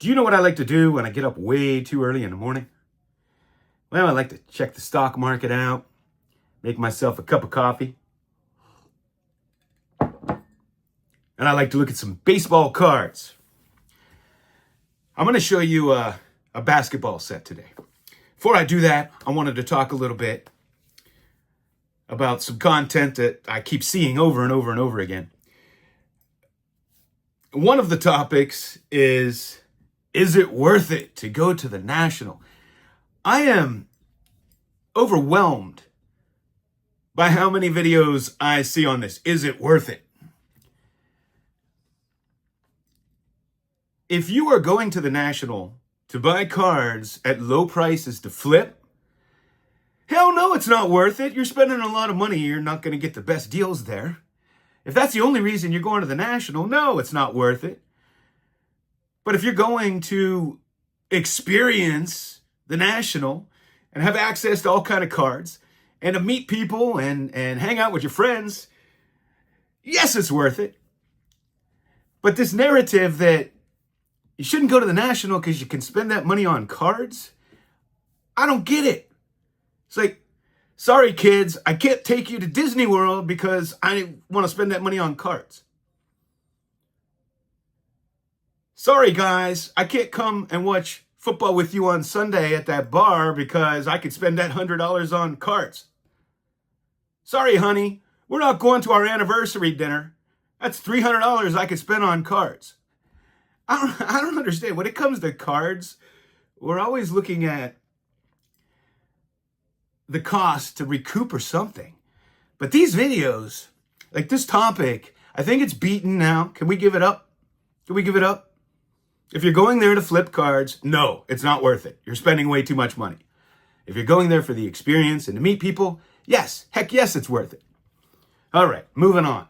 Do you know what I like to do when I get up way too early in the morning? Well, I like to check the stock market out, make myself a cup of coffee, and I like to look at some baseball cards. I'm going to show you a basketball set today. Before I do that, I wanted to talk a little bit about some content that I keep seeing over and over and over again. One of the topics is it worth it to go to the National? I am overwhelmed by how many videos I see on this. Is it worth it? If you are going to the National to buy cards at low prices to flip, hell no, it's not worth it. You're spending a lot of money. You're not going to get the best deals there. If that's the only reason you're going to the National, no, it's not worth it. But if you're going to experience the National and have access to all kind of cards and to meet people and hang out with your friends, yes, it's worth it. But this narrative that you shouldn't go to the National because you can spend that money on cards, I don't get it. It's like, sorry kids, I can't take you to Disney World because I want to spend that money on cards. Sorry guys, I can't come and watch football with you on Sunday at that bar because I could spend that $100 on cards. Sorry honey, we're not going to our anniversary dinner. That's $300 I could spend on cards. I don't understand. When it comes to cards, we're always looking at the cost to recoup or something. But these videos, like this topic, I think it's beaten now. Can we give it up? Can we give it up? If you're going there to flip cards, no, it's not worth it. You're spending way too much money. If you're going there for the experience and to meet people, yes, heck yes, it's worth it. All right, moving on.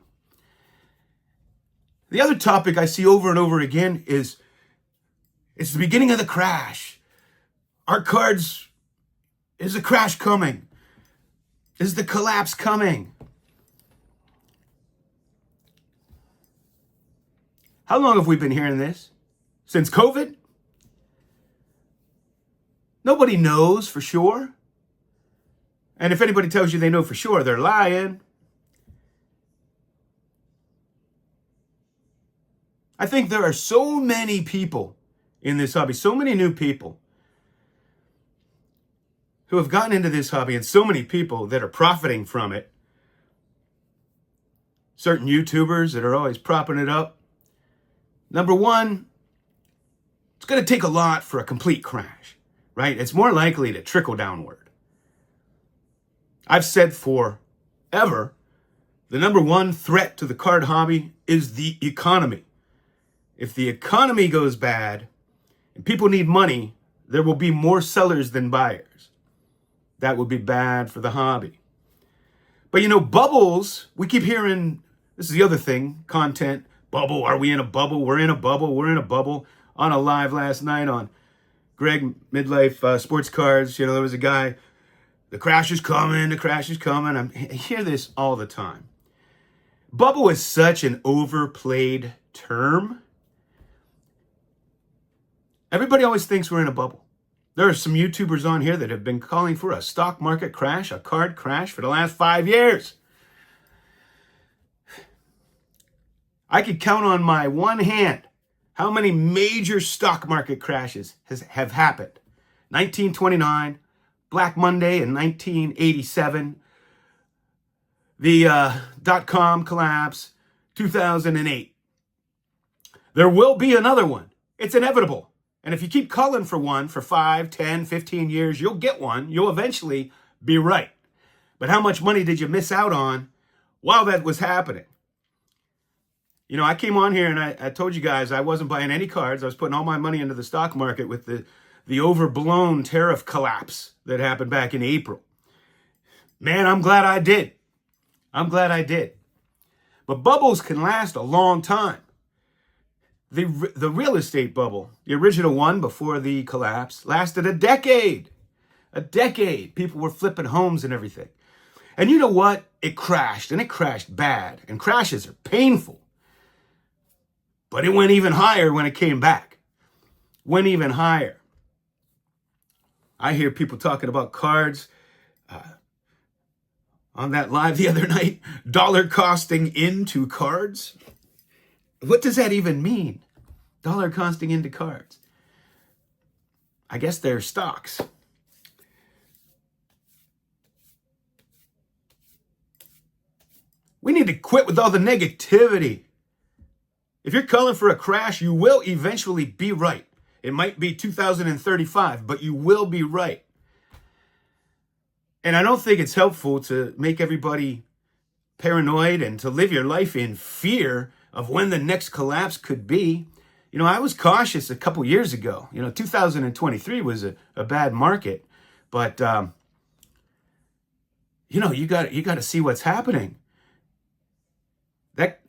The other topic I see over and over again is it's the beginning of the crash. Our cards, is the crash coming? Is the collapse coming? How long have we been hearing this? Since COVID? Nobody knows for sure. And if anybody tells you they know for sure, they're lying. I think there are so many people in this hobby, so many new people who have gotten into this hobby and so many people that are profiting from it. Certain YouTubers that are always propping it up. Number one, it's going to take a lot for a complete crash, right? It's more likely to trickle downward. I've said forever, the number one threat to the card hobby is the economy. If the economy goes bad and people need money, there will be more sellers than buyers. That would be bad for the hobby. But you know, bubbles, we keep hearing, this is the other thing, content, bubble, are we in a bubble? We're in a bubble, we're in a bubble. On a live last night on Greg Midlife Sports Cards, you know, there was a guy, the crash is coming, the crash is coming. I hear this all the time. Bubble is such an overplayed term. Everybody always thinks we're in a bubble. There are some YouTubers on here that have been calling for a stock market crash, a card crash for the last 5 years. I could count on my one hand how many major stock market crashes have happened. 1929, Black Monday in 1987, the dot-com collapse, 2008. There will be another one. It's inevitable. And if you keep calling for one for 5, 10, 15 years, you'll get one. You'll eventually be right. But how much money did you miss out on while that was happening? You know, I came on here and I told you guys I wasn't buying any cards. I was putting all my money into the stock market with the overblown tariff collapse that happened back in April. Man, I'm glad I did. I'm glad I did. But bubbles can last a long time. The real estate bubble, the original one before the collapse, lasted a decade. A decade. People were flipping homes and everything. And you know what? It crashed, and it crashed bad. And crashes are painful. But it went even higher when it came back. went even higher. I hear people talking about cards on that live the other night, dollar costing into cards. What does that even mean? Dollar costing into cards. I guess they're stocks. We need to quit with all the negativity. If you're calling for a crash, you will eventually be right. It might be 2035, but you will be right. And I don't think it's helpful to make everybody paranoid and to live your life in fear of when the next collapse could be. You know, I was cautious a couple years ago. 2023 was a bad market, but you got to see what's happening.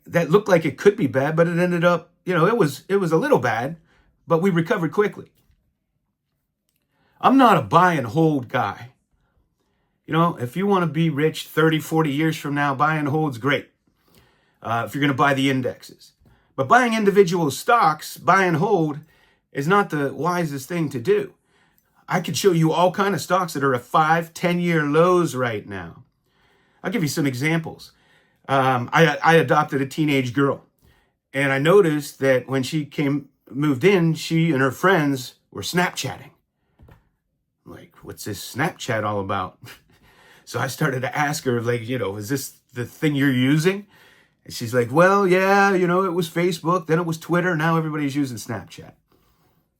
That looked like it could be bad, but it ended up, it was a little bad, but we recovered quickly. I'm not a buy and hold guy. If you want to be rich 30, 40 years from now, buy and hold's great. If you're going to buy the indexes. But buying individual stocks, buy and hold, is not the wisest thing to do. I could show you all kind of stocks that are at 5, 10-year lows right now. I'll give you some examples. I adopted a teenage girl, and I noticed that when she moved in, she and her friends were Snapchatting. I'm like, what's this Snapchat all about? So I started to ask her, is this the thing you're using? And she's like, well, yeah, it was Facebook, then it was Twitter, now everybody's using Snapchat.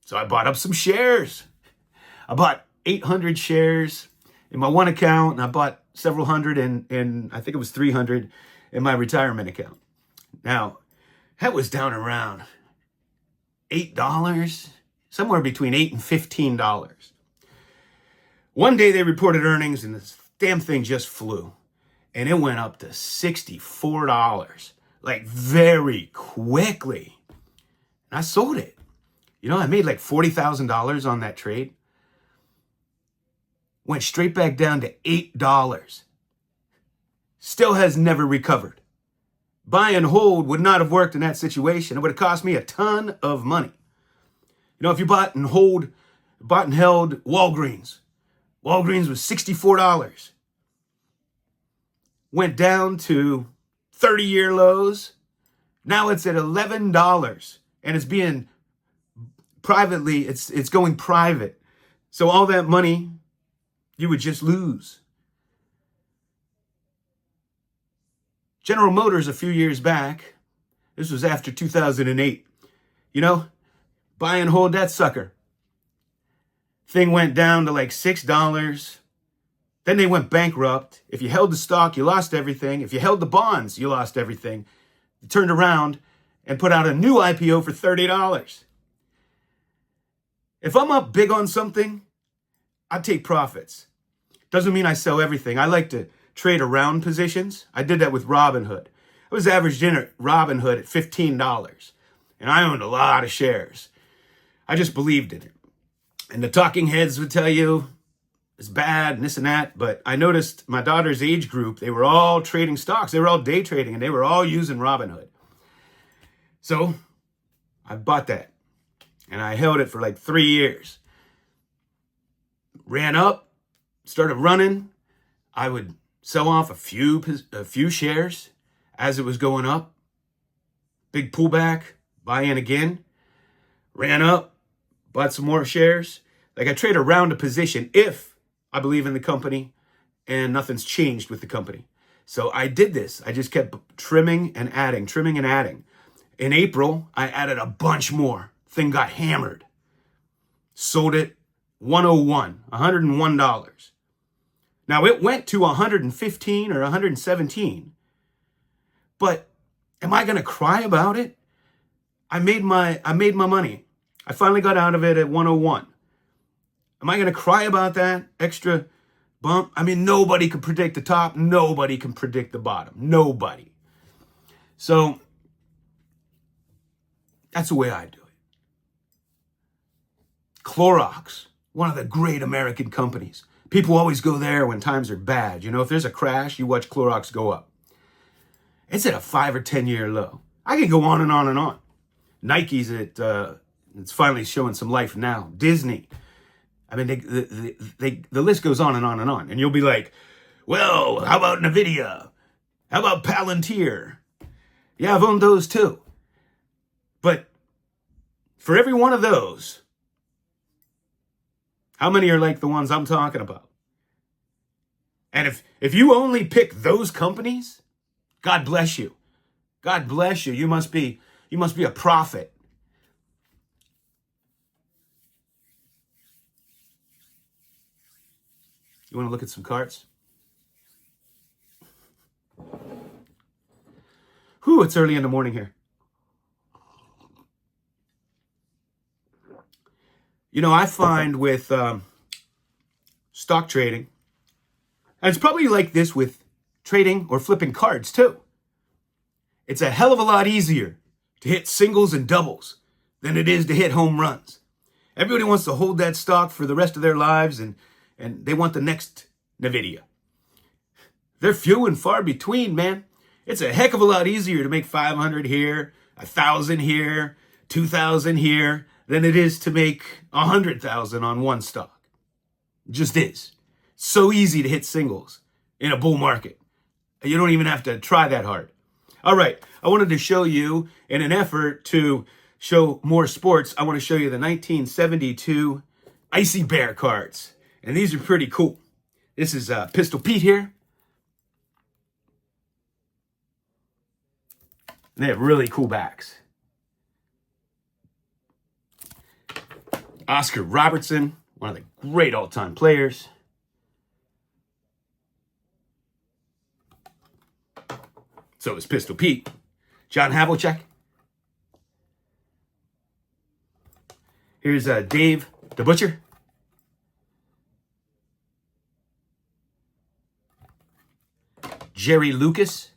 So I bought up some shares. I bought 800 shares in my one account, and I bought several hundred in I think it was 300 in my retirement account. Now, that was down around $8, somewhere between $8 and $15. One day they reported earnings, and this damn thing just flew. And it went up to $64, like very quickly. And I sold it. I made like $40,000 on that trade. Went straight back down to $8. Still has never recovered. Buy and hold would not have worked in that situation. It would have cost me a ton of money. If you bought and held Walgreens. Walgreens was $64. Went down to 30-year lows. Now it's at $11, and it's being privately, it's going private. So all that money you would just lose. General Motors a few years back, this was after 2008, buy and hold that sucker. Thing went down to like $6. Then they went bankrupt. If you held the stock, you lost everything. If you held the bonds, you lost everything. They turned around and put out a new IPO for $30. If I'm up big on something, I take profits. Doesn't mean I sell everything. I like to trade around positions. I did that with Robinhood. I was averaged in at Robinhood at $15, and I owned a lot of shares. I just believed in it. And the talking heads would tell you it's bad and this and that, but I noticed my daughter's age group, they were all trading stocks. They were all day trading, and they were all using Robinhood. So I bought that, and I held it for like 3 years. Ran up, started running. I would sell off a few shares as it was going up. Big pullback, buy in again. Ran up, bought some more shares. Like, I trade around a position if I believe in the company and nothing's changed with the company. So I did this. I just kept trimming and adding. In April, I added a bunch more. Thing got hammered. Sold it $101. Now, it went to 115 or 117. But am I going to cry about it? I made my money. I finally got out of it at 101. Am I going to cry about that extra bump? I mean, nobody can predict the top. Nobody can predict the bottom. Nobody. So that's the way I do it. Clorox, one of the great American companies. People always go there when times are bad. If there's a crash, you watch Clorox go up. It's at a 5 or 10-year low. I can go on and on and on. Nike's at It's finally showing some life now. Disney. I mean, the list goes on and on and on. And you'll be like, well, how about NVIDIA? How about Palantir? Yeah, I've owned those too. But for every one of those, how many are like the ones I'm talking about? And if you only pick those companies, God bless you. God bless you. You must be a prophet. You want to look at some cards? Whew, it's early in the morning here. You know, I find with stock trading, and it's probably like this with trading or flipping cards too. It's a hell of a lot easier to hit singles and doubles than it is to hit home runs. Everybody wants to hold that stock for the rest of their lives, and they want the next NVIDIA. They're few and far between, man. It's a heck of a lot easier to make 500 here, 1,000 here, 2,000 here, than it is to make 100,000 on one stock. It just is. So easy to hit singles in a bull market. You don't even have to try that hard. All right, I wanted to show you, in an effort to show more sports, I want to show you the 1972 Icy Bear cards. And these are pretty cool. This is Pistol Pete here. And they have really cool backs. Oscar Robertson, one of the great all-time players. So is Pistol Pete. John Havlicek. Here's Dave the Butcher. Jerry Lucas.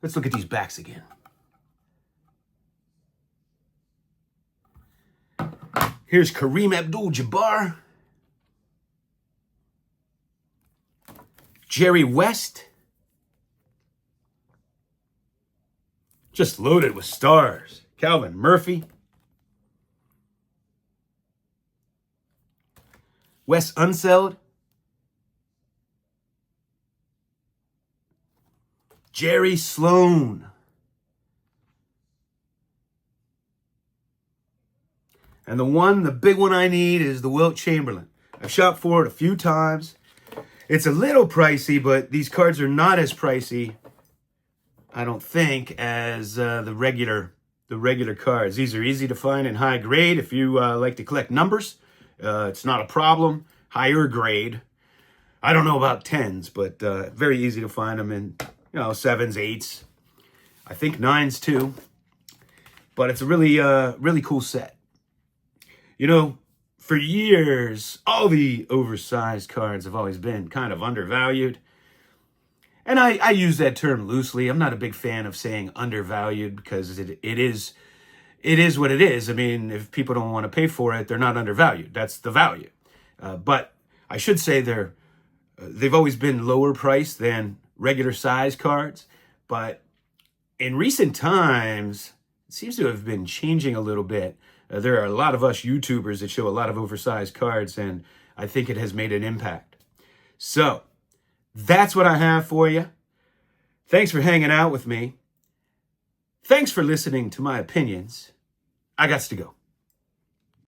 Let's look at these backs again. Here's Kareem Abdul-Jabbar. Jerry West. Just loaded with stars. Calvin Murphy. Wes Unseld. Jerry Sloan. And the big one I need is the Wilt Chamberlain. I've shopped for it a few times. It's a little pricey, but these cards are not as pricey, I don't think, as the regular cards. These are easy to find in high grade. If you like to collect numbers, it's not a problem. Higher grade. I don't know about 10s, but very easy to find them in, 7s, 8s. I think 9s too. But it's a really cool set. For years, all the oversized cards have always been kind of undervalued. And I use that term loosely. I'm not a big fan of saying undervalued because it is what it is. I mean, if people don't want to pay for it, they're not undervalued. That's the value. But I should say they've always been lower priced than regular size cards. But in recent times, it seems to have been changing a little bit. There are a lot of us YouTubers that show a lot of oversized cards, and I think it has made an impact. So that's what I have for you. Thanks for hanging out with me. Thanks for listening to my opinions. I got to go.